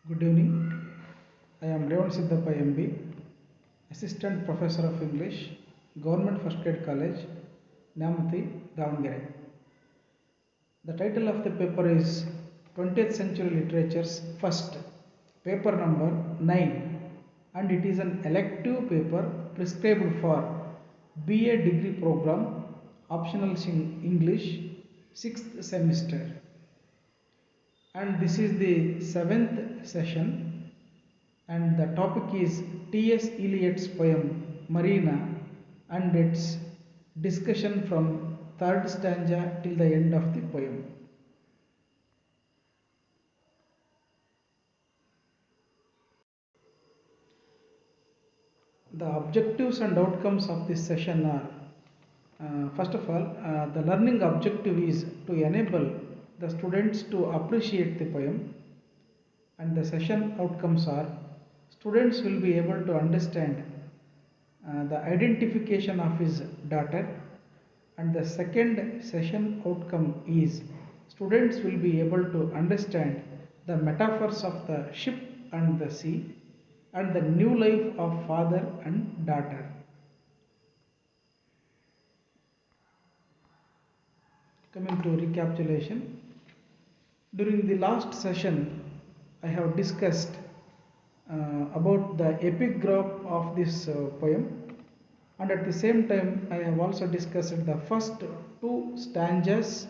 Good evening. I am Davanagere MB, Assistant Professor of English, Government First Grade College, Namati, Davanagere. The title of the paper is 20th Century Literature's First, paper number 9, and it is an elective paper prescribed for BA degree program, optional in English, 6th semester. And this is the 7th session, and the topic is T S Eliot's poem Marina and its discussion from third stanza till the end of the poem. The objectives and outcomes of this session are first of all, the learning objective is to enable the students to appreciate the poem, and the session outcomes are students will be able to understand the identification of his daughter, and the second session outcome is students will be able to understand the metaphors of the ship and the sea and the new life of father and daughter. Coming to recapitulation, during the last session I have discussed about the epigraph of this poem, and at the same time I have also discussed the first two stanzas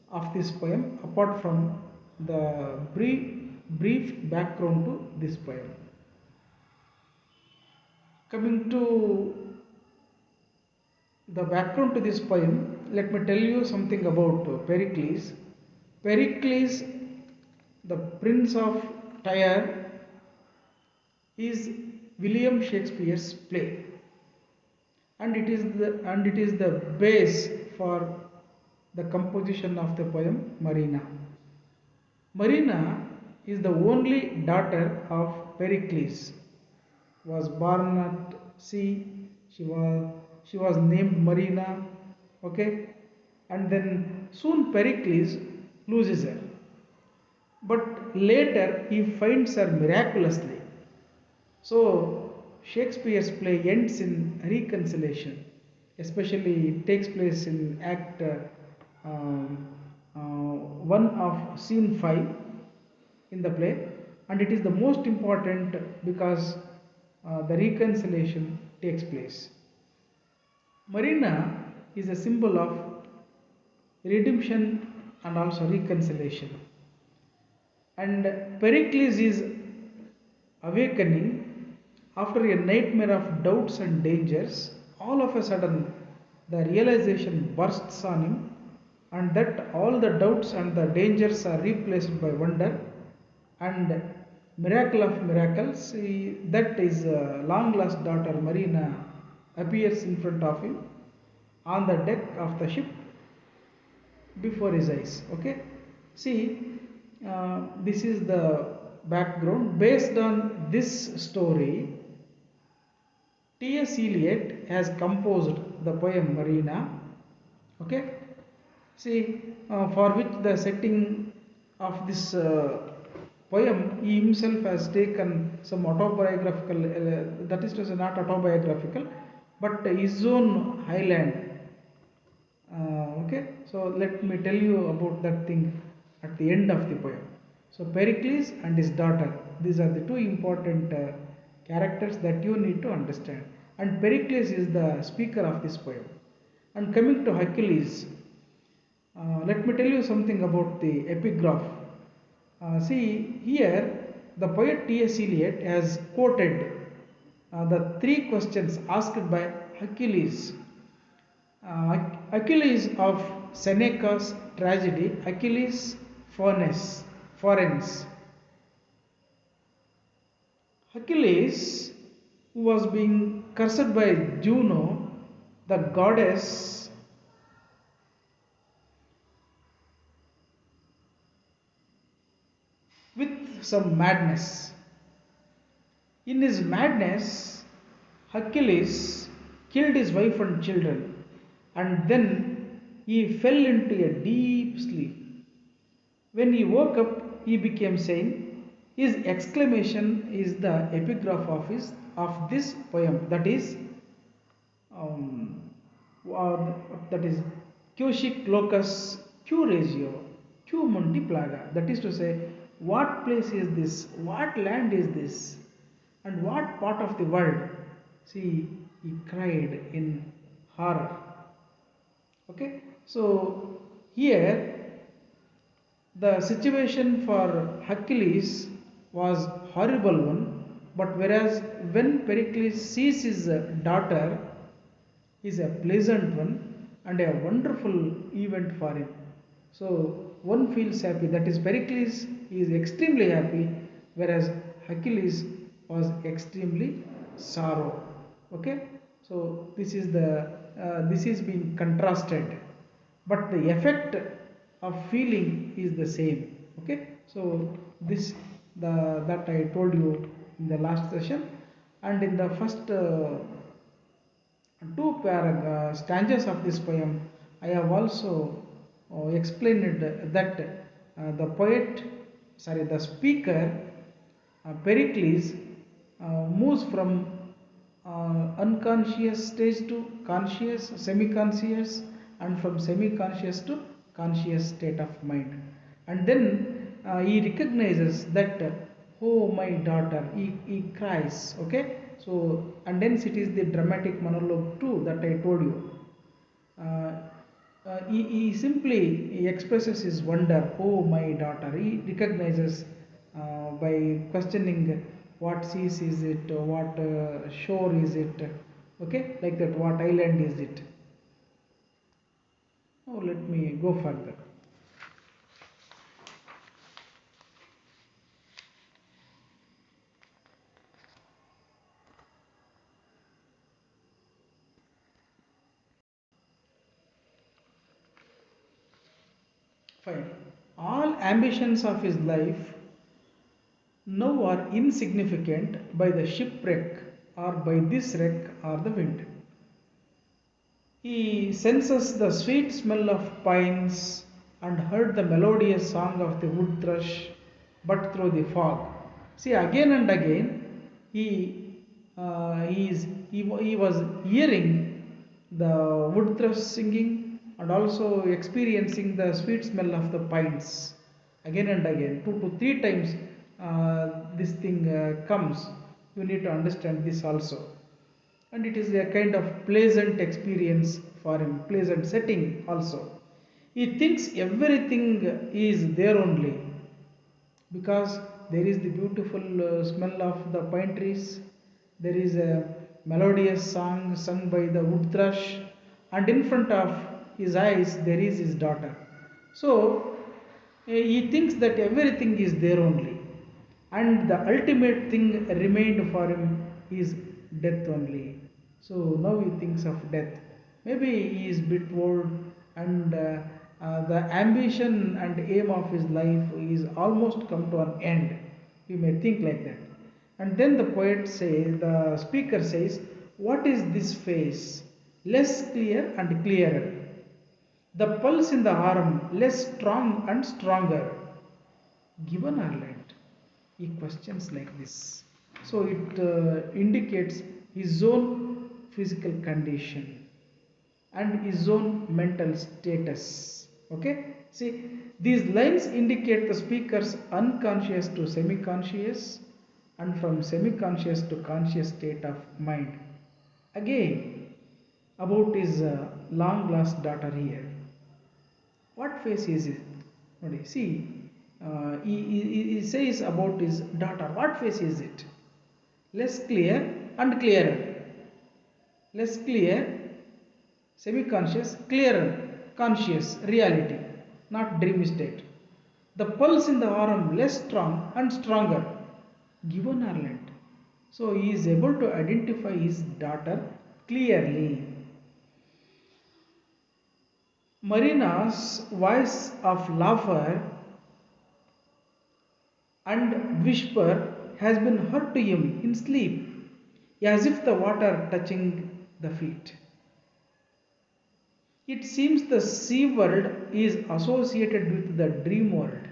of this poem apart from the brief background to this poem. Coming to the background to this poem, let me tell you something about Pericles. Pericles, the Prince of Tyre, is William Shakespeare's play, and it is the base for the composition of the poem Marina. Marina is the only daughter of Pericles. Was born at sea. She was named Marina. Okay, and then soon Pericles loses her, but later he finds her miraculously. So Shakespeare's play ends in reconciliation, especially it takes place in Act 1 of Scene 5 in the play, and it is the most important because the reconciliation takes place. Marina is a symbol of redemption and also reconciliation, and Pericles is awakening after a nightmare of doubts and dangers. All of a sudden the realization bursts on him, and that all the doubts and the dangers are replaced by wonder and miracle of miracles. That is long lost daughter Marina appears in front of him on the deck of the ship before his eyes. Okay, see, this is the background. Based on this story, T S Eliot has composed the poem Marina. Okay, see, for which the setting of this poem, he himself has taken some autobiographical, that is to say, not autobiographical, but his own highland. Okay, so let me tell you about that thing at the end of the poem. So Pericles and his daughter, these are the two important characters that you need to understand, and Pericles is the speaker of this poem. And coming to Hercules, let me tell you something about the epigraph. See, here the poet T S Eliot has quoted the three questions asked by Hercules. Achilles of Seneca's tragedy, Achilles Forense. Achilles, who was being cursed by Juno, the goddess, with some madness. In his madness, Hercules killed his wife and children, and then he fell into a deep sleep. When he woke up, he became sane, His exclamation is the epigraph of this poem. That is, um, uh, that is, Q locus, Q regio, Q mundi plaga. That is to say, what place is this? What land is this? And what part of the world? See, he cried in horror. Okay, so here the situation for Hercules was horrible one, but whereas when Pericles sees his daughter is a pleasant one and a wonderful event for him. So one feels happy, that is Pericles is extremely happy, whereas Hercules was extremely sorrow. Okay, so this is being contrasted, but the effect of feeling is the same. Okay, so this that I told you in the last session, and in the first two stanzas of this poem, I have also explained that the speaker, Pericles, moves from unconscious stage to conscious, semi-conscious, and from semi-conscious to conscious state of mind. And then he recognizes that, oh my daughter, he cries. Okay, so and then it is the dramatic monologue too that I told you. uh, he simply he expresses his wonder, oh my daughter. He recognizes by questioning what seas is it, what shore is it, okay, like that, what island is it. Now let me go further. Fine. All ambitions of his life now are insignificant by the shipwreck or by this wreck or the wind. He senses the sweet smell of pines and heard the melodious song of the wood thrush, but through the fog. See, again and again, he was hearing the wood thrush singing and also experiencing the sweet smell of the pines. Again and again, 2 to 3 times this thing comes. You need to understand this also, and it is a kind of pleasant experience for him, pleasant setting also. He thinks everything is there only because there is the beautiful smell of the pine trees, there is a melodious song sung by the wood thrush, and in front of his eyes there is his daughter. So he thinks that everything is there only, and the ultimate thing remained for him is death only. So now he thinks of death. Maybe he is bit old, and the ambition and aim of his life is almost come to an end. You may think like that. And then the speaker says, what is this face? Less clear and clearer. The pulse in the arm less strong and stronger. Given or lent? He questions like this. So it indicates his own physical condition and his own mental status. Okay? See, these lines indicate the speaker's unconscious to semi conscious and from semi conscious to conscious state of mind. Again, about his long lost daughter here. What face is it? See, he says about his daughter. What face is it? Less clear and clearer. Less clear, semi-conscious, clearer, conscious, reality, not dream state. The pulse in the arm less strong and stronger, given or lent. So he is able to identify his daughter clearly. Marina's voice of laughter and whisper has been heard to him in sleep, as if the water touching the feet. It seems the sea world is associated with the dream world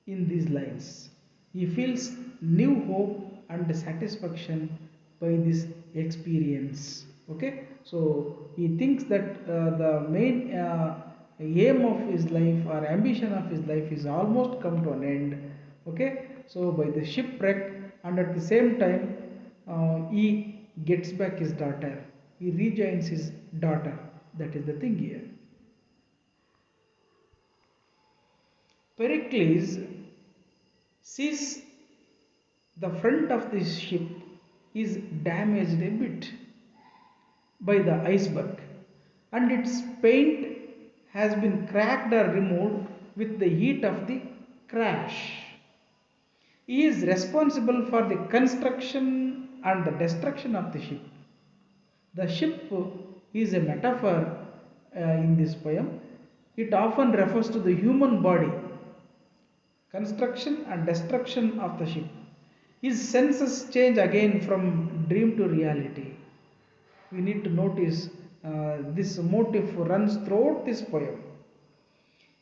in these lines. He feels new hope and satisfaction by this experience. Okay, so he thinks that the main aim of his life or ambition of his life is almost come to an end. Okay, so by the shipwreck, and at the same time he gets back his daughter, he rejoins his daughter. That is the thing here. Pericles sees the front of the ship is damaged a bit by the iceberg, and its paint has been cracked or removed with the heat of the crash. He is responsible for the construction and the destruction of the ship. The ship is a metaphor in this poem. It often refers to the human body, construction and destruction of the ship. His senses change again from dream to reality. We need to notice this motif runs throughout this poem.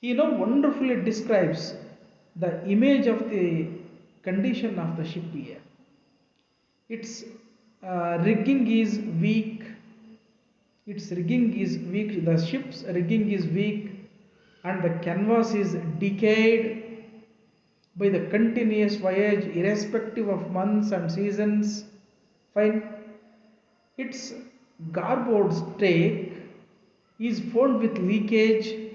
He now wonderfully describes the image of the condition of the ship here. Its rigging is weak. Its rigging is weak. The ship's rigging is weak, and the canvas is decayed by the continuous voyage, irrespective of months and seasons. Fine. Its garboard stake is formed with leakage.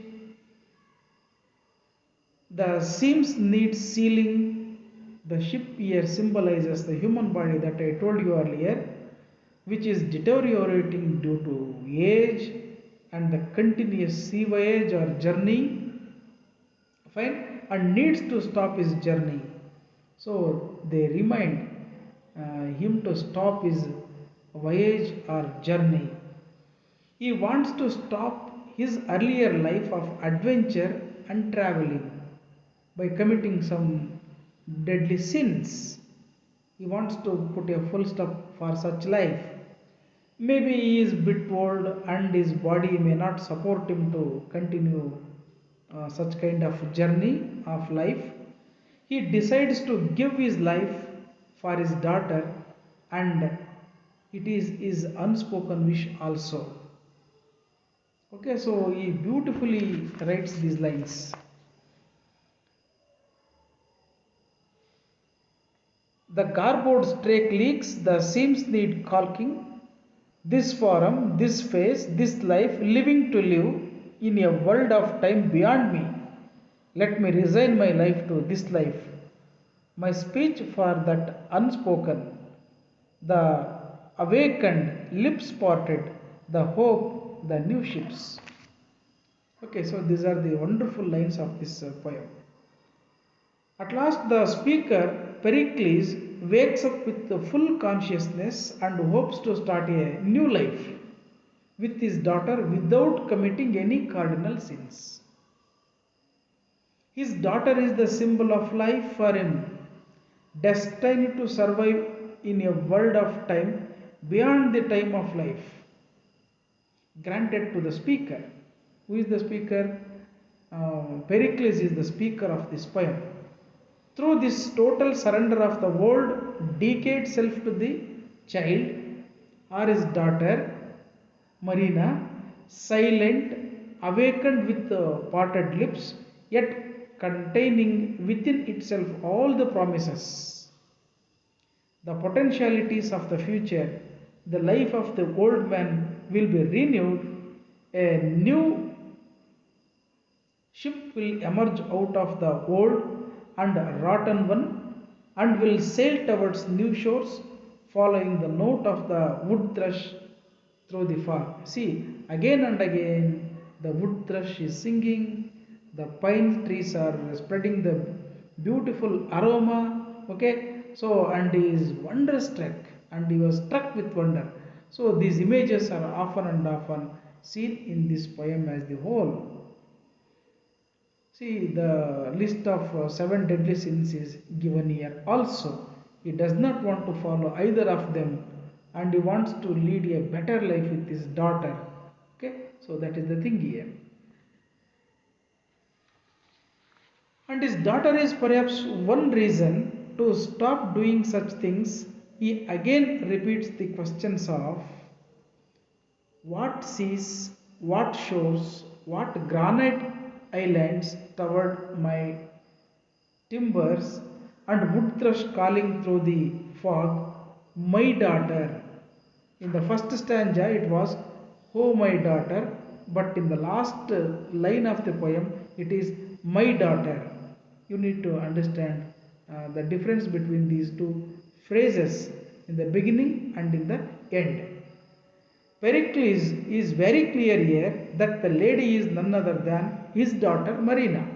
The seams need sealing. The ship here symbolizes the human body that I told you earlier, which is deteriorating due to age and the continuous sea voyage or journey. Fine, and needs to stop his journey. So they remind him to stop his voyage or journey. He wants to stop his earlier life of adventure and traveling by committing some deadly sins. He wants to put a full stop for such life. Maybe he is a bit old and his body may not support him to continue such kind of journey of life. He decides to give his life for his daughter, and it is his unspoken wish also. Okay, so he beautifully writes these lines. The garboard stake leaks, the seams need caulking. This form, this face, this life, living to live in a world of time beyond me. Let me resign my life to this life. My speech for that unspoken, the awakened, lips parted, the hope, the new ships. Okay, so these are the wonderful lines of this poem. At last, the speaker, Pericles, wakes up with the full consciousness and hopes to start a new life with his daughter without committing any cardinal sins. His daughter is the symbol of life for him, destined to survive in a world of time beyond the time of life, granted to the speaker. Who is the speaker? Pericles is the speaker of this poem. Through this total surrender of the old, decayed self to the child or his daughter, Marina, silent, awakened with parted lips, yet containing within itself all the promises, the potentialities of the future. The life of the old man will be renewed. A new ship will emerge out of the old and rotten one, and will sail towards new shores, following the note of the wood thrush through the fog. See, again and again the wood thrush is singing, the pine trees are spreading the beautiful aroma. Okay, so and he is wonderstruck, and he was struck with wonder. So these images are often and often seen in this poem as the whole. See, the list of 7 deadly sins is given here also. He does not want to follow either of them, and he wants to lead a better life with his daughter. Okay, so that is the thing here. And his daughter is perhaps one reason to stop doing such things, he again repeats the questions of what seas, what shores, what granite islands toward my timbers, and wood thrush calling through the fog, my daughter. In the first stanza it was, oh my daughter, but in the last line of the poem it is, my daughter. You need to understand the difference between these two phrases in the beginning and in the end. Pericles is very clear here that the lady is none other than his daughter Marina.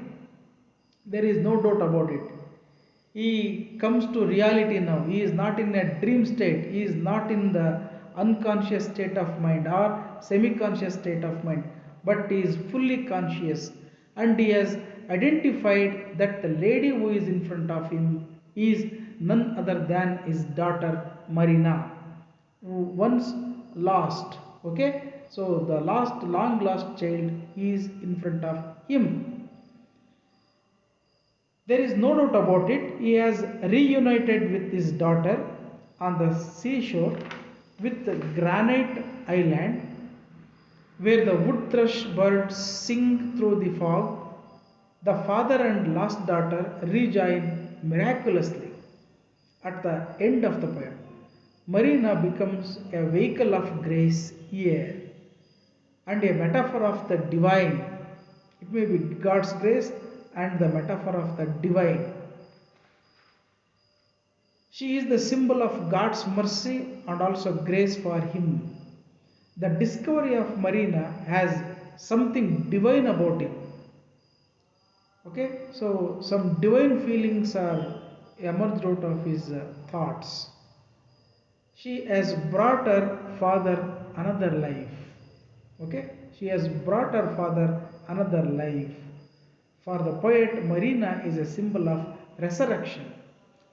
There is no doubt about it. He comes to reality now. He is not in a dream state. He is not in the unconscious state of mind or semi-conscious state of mind, but he is fully conscious, and he has identified that the lady who is in front of him is none other than his daughter Marina, who once lost. Okay, so the long lost child is in front of him. There is no doubt about it, he has reunited with his daughter on the seashore with the granite island where the wood thrush birds sing through the fog. The father and lost daughter rejoin miraculously at the end of the poem. Marina becomes a vehicle of grace here and a metaphor of the divine. It may be God's grace and the metaphor of the divine. She is the symbol of God's mercy and also grace for him. The discovery of Marina has something divine about him. Okay, so some divine feelings are emerged out of his thoughts. She has brought her father another life. Okay, she has brought her father another life. For the poet, Marina is a symbol of resurrection,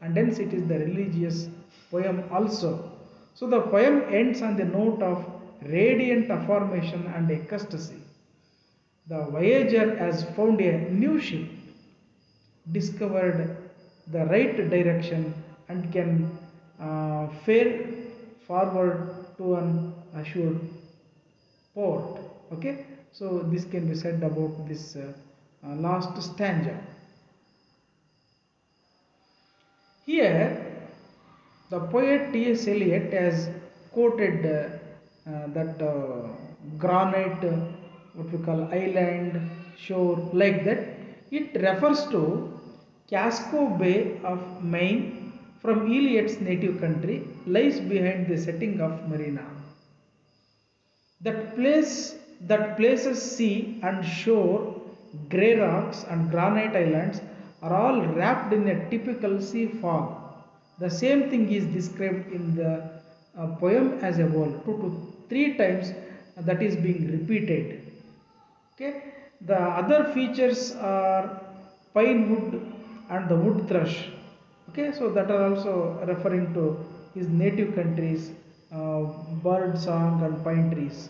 and hence it is the religious poem also. So the poem ends on the note of radiant affirmation and ecstasy. The voyager has found a new ship, discovered the right direction, and can fare forward to an assured port. Okay, so this can be said about this last stanza. Here, the poet T S Eliot has quoted that granite, what we call island, shore, like that. It refers to Casco Bay of Maine, from Eliot's native country, lies behind the setting of Marina. That places sea and shore, grey rocks and granite islands are all wrapped in a typical sea fog. The same thing is described in the poem as a whole. 2 to 3 times that is being repeated. Okay, the other features are pine wood and the wood thrush. Okay, so that are also referring to his native countries, bird song and pine trees.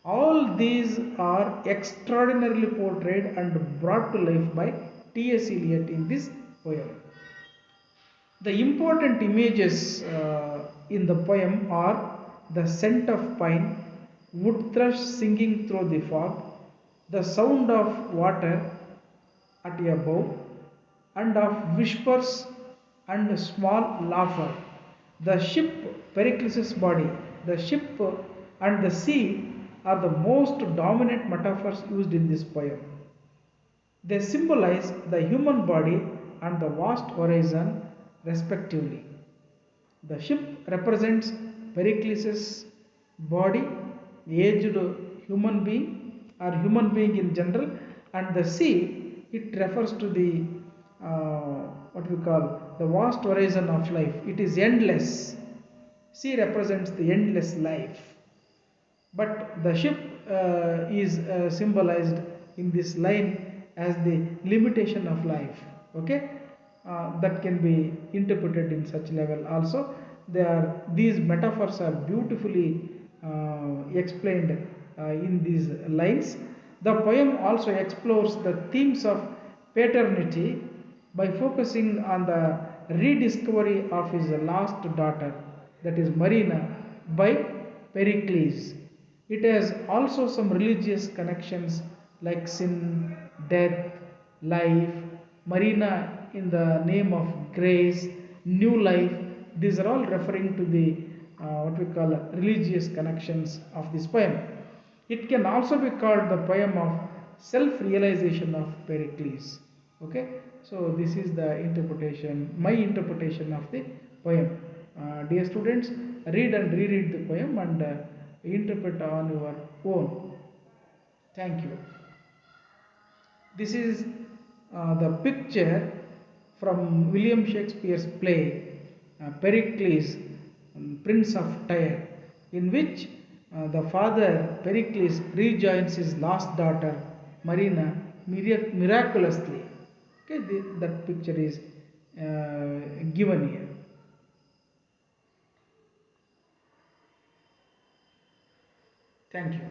All these are extraordinarily portrayed and brought to life by T S Eliot in this poem. The important images in the poem are the scent of pine, wood thrush singing through the fog, the sound of water at a bow, and of whispers and small laughter. The ship, Pericles' body, the ship and the sea are the most dominant metaphors used in this poem. They symbolize the human body and the vast horizon respectively. The ship represents Pericles' body, aged human being or human being in general, and the sea, it refers to the what we call the vast horizon of life. It is endless. Sea represents the endless life, but the ship is symbolized in this line as the limitation of life. Okay, that can be interpreted in such level also. These metaphors are beautifully explained in these lines. The poem also explores the themes of paternity by focusing on the rediscovery of his lost daughter, that is Marina, by Pericles. It has also some religious connections like sin, death, life, Marina in the name of grace, new life. These are all referring to the what we call religious connections of this poem. It can also be called the poem of self-realization of Pericles. Okay, so this is the interpretation, my interpretation of the poem. Dear students, read and reread the poem and interpret on your own. Thank you. This is the picture from William Shakespeare's play Pericles, Prince of Tyre, in which the father Pericles rejoins his lost daughter Marina miraculously. Okay, that picture is given here. Thank you.